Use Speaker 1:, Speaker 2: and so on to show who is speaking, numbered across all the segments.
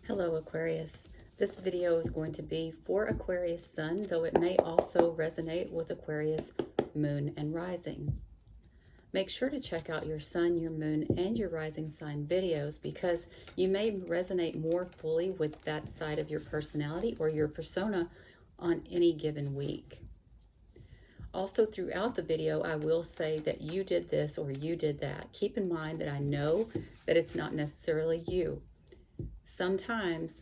Speaker 1: Hello Aquarius. This video is going to be for Aquarius Sun, though it may also resonate with Aquarius Moon and Rising. Make sure to check out your Sun, your Moon, and your Rising sign videos because you may resonate more fully with that side of your personality or your persona on any given week. Also, throughout the video, I will say that you did this or you did that. Keep in mind that I know that it's not necessarily you. Sometimes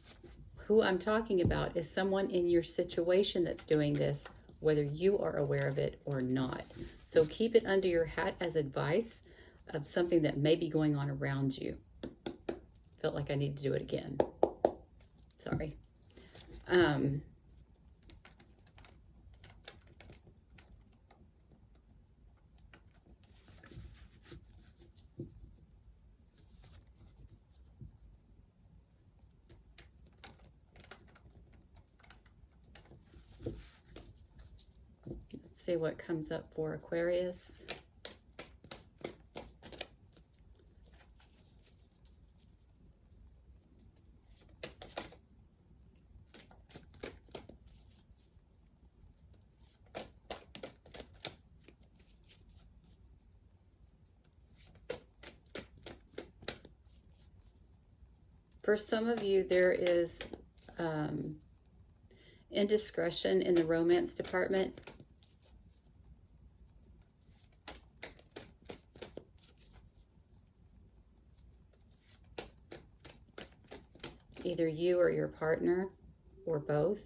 Speaker 1: who I'm talking about is someone in your situation that's doing this, whether you are aware of it or not. So keep it under your hat as advice of something that may be going on around you. Felt like I need to do it again. Sorry. See what comes up for Aquarius. For some of you, there is indiscretion in the romance department. Either you or your partner, or both.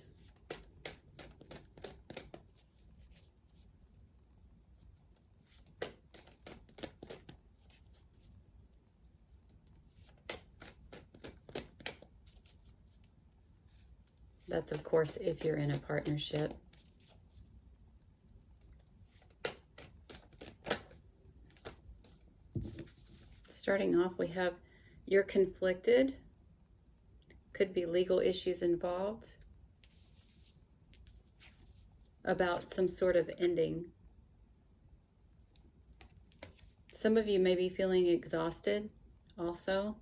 Speaker 1: That's, of course, if you're in a partnership. Starting off, we have you're conflicted. Could be legal issues involved about some sort of ending. Some of you may be feeling exhausted also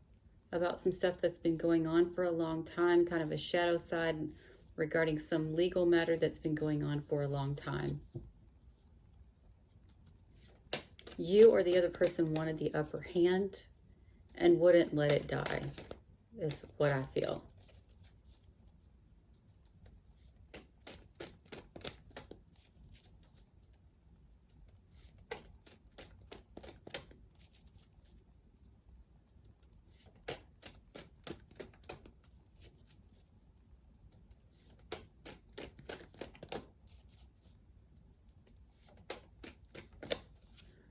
Speaker 1: about some stuff that's been going on for a long time, kind of a shadow side regarding some legal matter that's been going on for a long time. You or the other person wanted the upper hand and wouldn't let it die, is what I feel.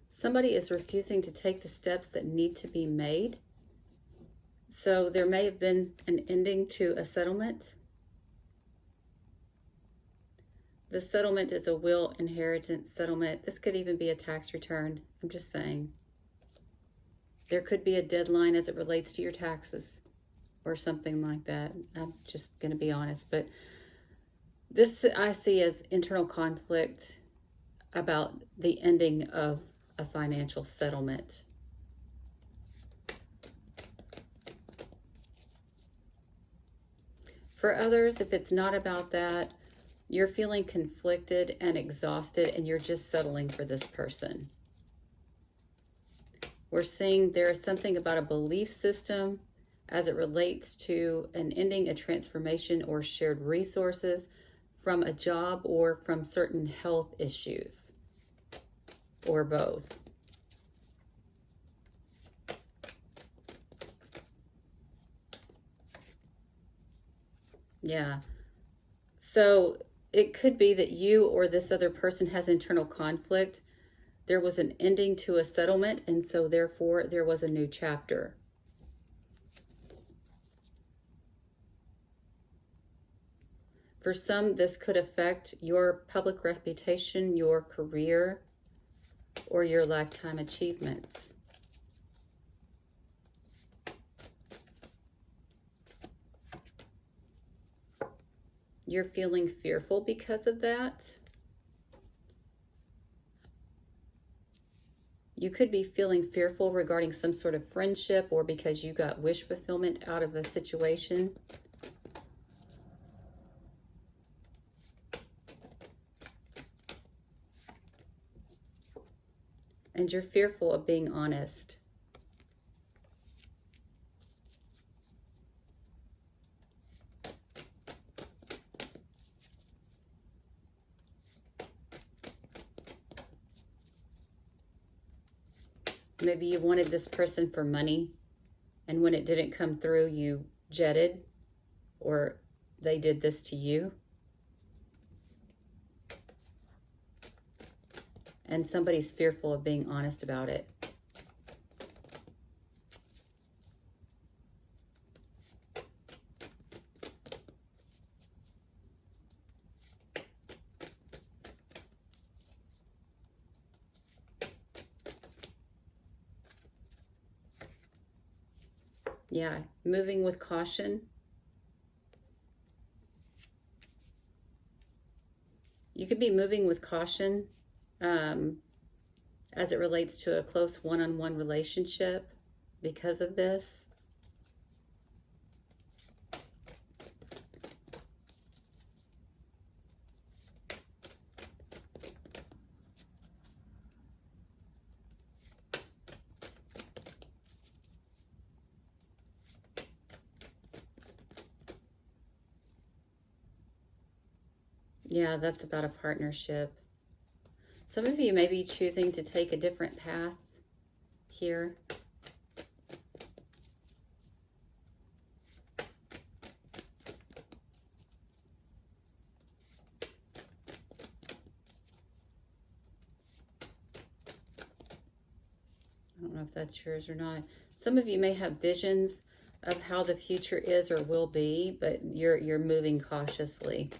Speaker 1: Somebody is refusing to take the steps that need to be made. So there may have been an ending to a settlement. The settlement is a will inheritance settlement. This could even be a tax return. I'm just saying. There could be a deadline as it relates to your taxes or something like that. I'm just going to be honest. But this I see as internal conflict about the ending of a financial settlement. For others, if it's not about that, you're feeling conflicted and exhausted and you're just settling for this person. We're seeing there is something about a belief system as it relates to an ending, a transformation, or shared resources from a job or from certain health issues, or both. Yeah. So it could be that you or this other person has internal conflict. There was an ending to a settlement, and so therefore there was a new chapter. For some, this could affect your public reputation, your career, or your lifetime achievements. You're feeling fearful because of that. You could be feeling fearful regarding some sort of friendship or because you got wish fulfillment out of a situation. And you're fearful of being honest. Maybe you wanted this person for money, and when it didn't come through, you jetted, or they did this to you. And somebody's fearful of being honest about it. Yeah, moving with caution. You could be moving with caution as it relates to a close one-on-one relationship because of this. Yeah, that's about a partnership. Some of you may be choosing to take a different path here. I don't know if that's yours or not. Some of you may have visions of how the future is or will be, but you're moving cautiously.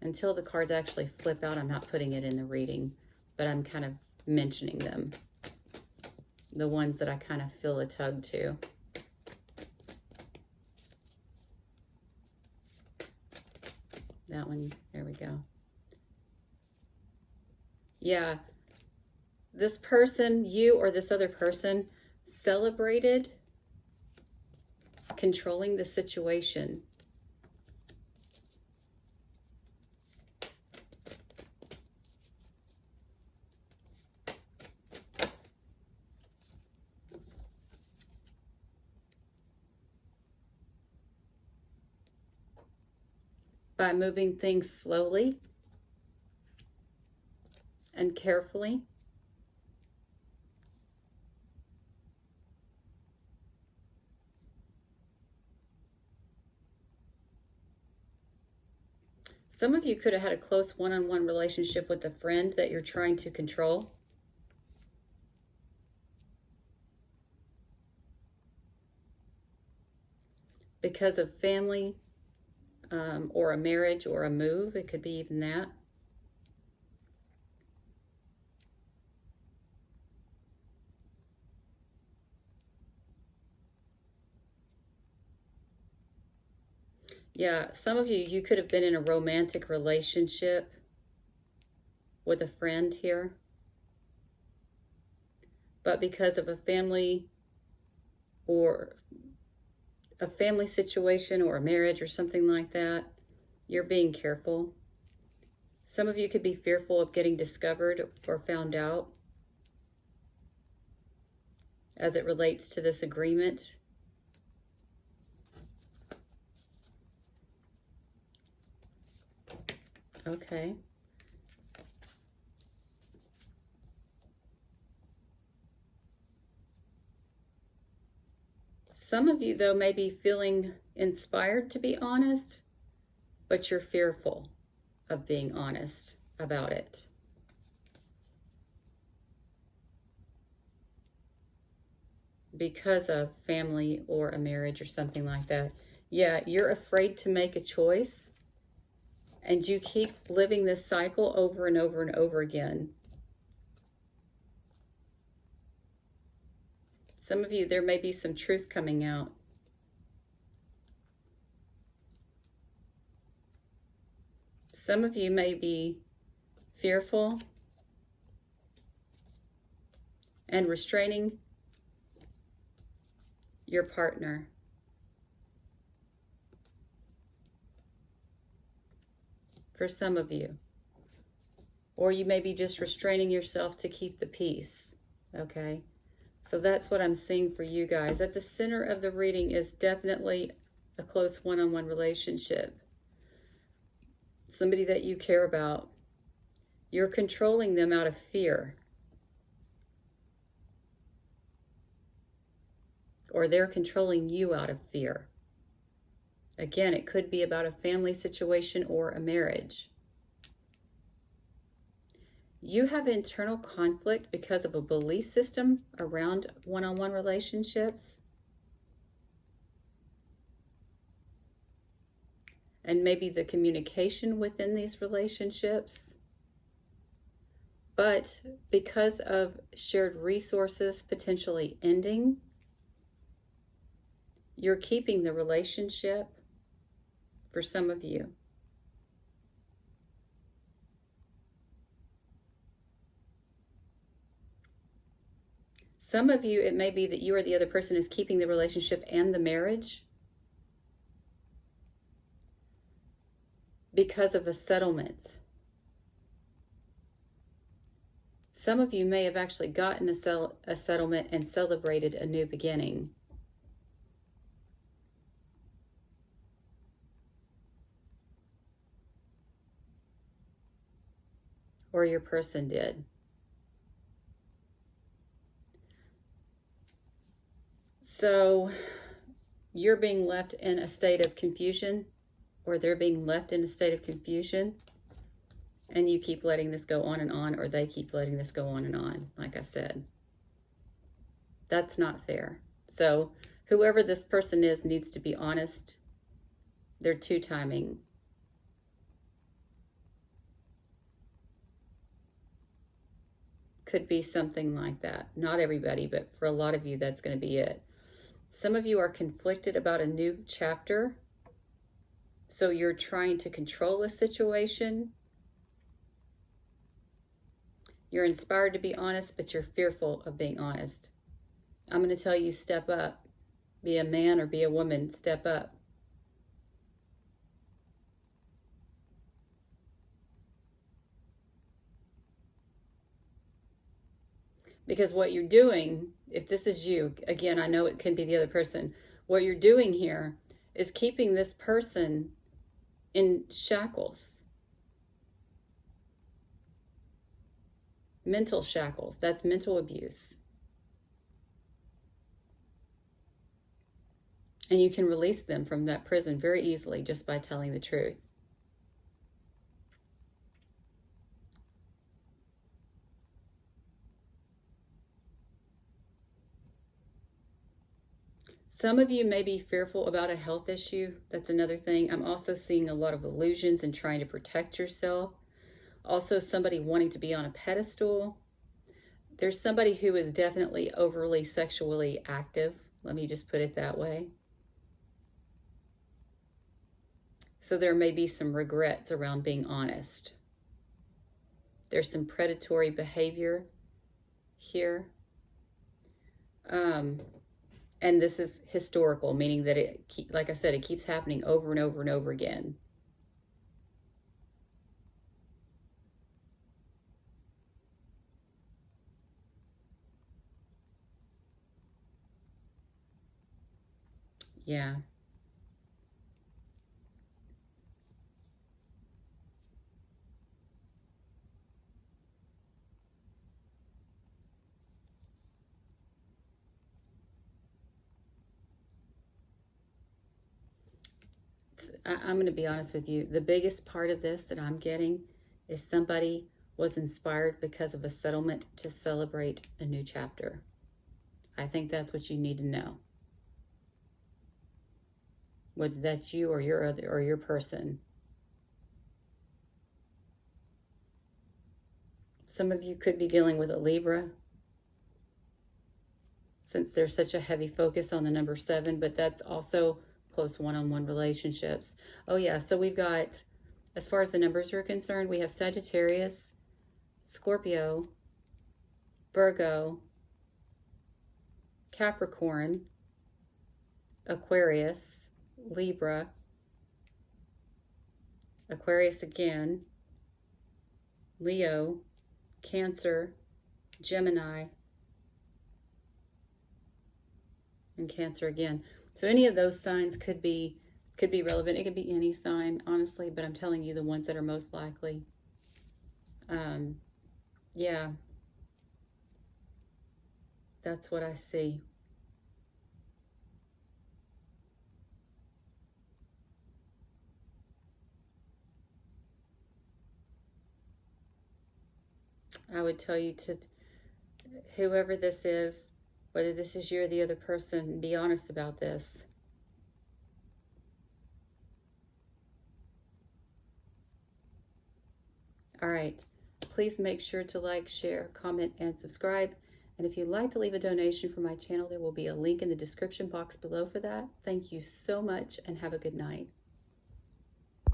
Speaker 1: Until the cards actually flip out, I'm not putting it in the reading, but I'm kind of mentioning them. The ones that I kind of feel a tug to. That one, there we go. Yeah, this person, you or this other person, celebrated controlling the situation. By moving things slowly and carefully. Some of you could have had a close one-on-one relationship with a friend that you're trying to control. Because of family, or a marriage or a move. It could be even that. Yeah, some of you could have been in a romantic relationship with a friend here. But because of a family or a family situation or a marriage or something like that, you're being careful. Some of you could be fearful of getting discovered or found out as it relates to this agreement. Okay. Some of you, though, may be feeling inspired to be honest, but you're fearful of being honest about it. Because of family or a marriage or something like that. Yeah, you're afraid to make a choice, and you keep living this cycle over and over and over again. Some of you, there may be some truth coming out. Some of you may be fearful and restraining your partner. For some of you. Or you may be just restraining yourself to keep the peace. Okay? So that's what I'm seeing for you guys. At the center of the reading is definitely a close one-on-one relationship. Somebody that you care about. You're controlling them out of fear. Or they're controlling you out of fear. Again, it could be about a family situation or a marriage. You have internal conflict because of a belief system around one-on-one relationships. And maybe the communication within these relationships. But because of shared resources potentially ending, you're keeping the relationship for some of you. Some of you, it may be that you or the other person is keeping the relationship and the marriage because of a settlement. Some of you may have actually gotten a settlement and celebrated a new beginning. Or your person did. So you're being left in a state of confusion, or they're being left in a state of confusion, and you keep letting this go on, or they keep letting this go on, like I said. That's not fair. So whoever this person is needs to be honest. They're two-timing. Could be something like that. Not everybody, but for a lot of you, that's going to be it. Some of you are conflicted about a new chapter. So you're trying to control a situation. You're inspired to be honest, but you're fearful of being honest. I'm going to tell you, step up. Be a man or be a woman, step up. Because what you're doing, if this is you, again, I know it can be the other person. What you're doing here is keeping this person in shackles. Mental shackles. That's mental abuse. And you can release them from that prison very easily just by telling the truth. Some of you may be fearful about a health issue. That's another thing. I'm also seeing a lot of illusions and trying to protect yourself. Also, somebody wanting to be on a pedestal. There's somebody who is definitely overly sexually active. Let me just put it that way. So there may be some regrets around being honest. There's some predatory behavior here. And this is historical, meaning that like I said, it keeps happening over and over and over again. Yeah. I'm going to be honest with you. The biggest part of this that I'm getting is somebody was inspired because of a settlement to celebrate a new chapter. I think that's what you need to know. Whether that's you or your person. Some of you could be dealing with a Libra, since there's such a heavy focus on the number 7, but that's also close one-on-one relationships. Oh yeah, so we've got, as far as the numbers are concerned, we have Sagittarius, Scorpio, Virgo, Capricorn, Aquarius, Libra, Aquarius again, Leo, Cancer, Gemini, and Cancer again. So any of those signs could be relevant. It could be any sign, honestly, but I'm telling you the ones that are most likely. Yeah, that's what I see. I would tell you to, whoever this is, whether this is you or the other person, be honest about this. All right. Please make sure to like, share, comment, and subscribe. And if you'd like to leave a donation for my channel, there will be a link in the description box below for that. Thank you so much and have a good night.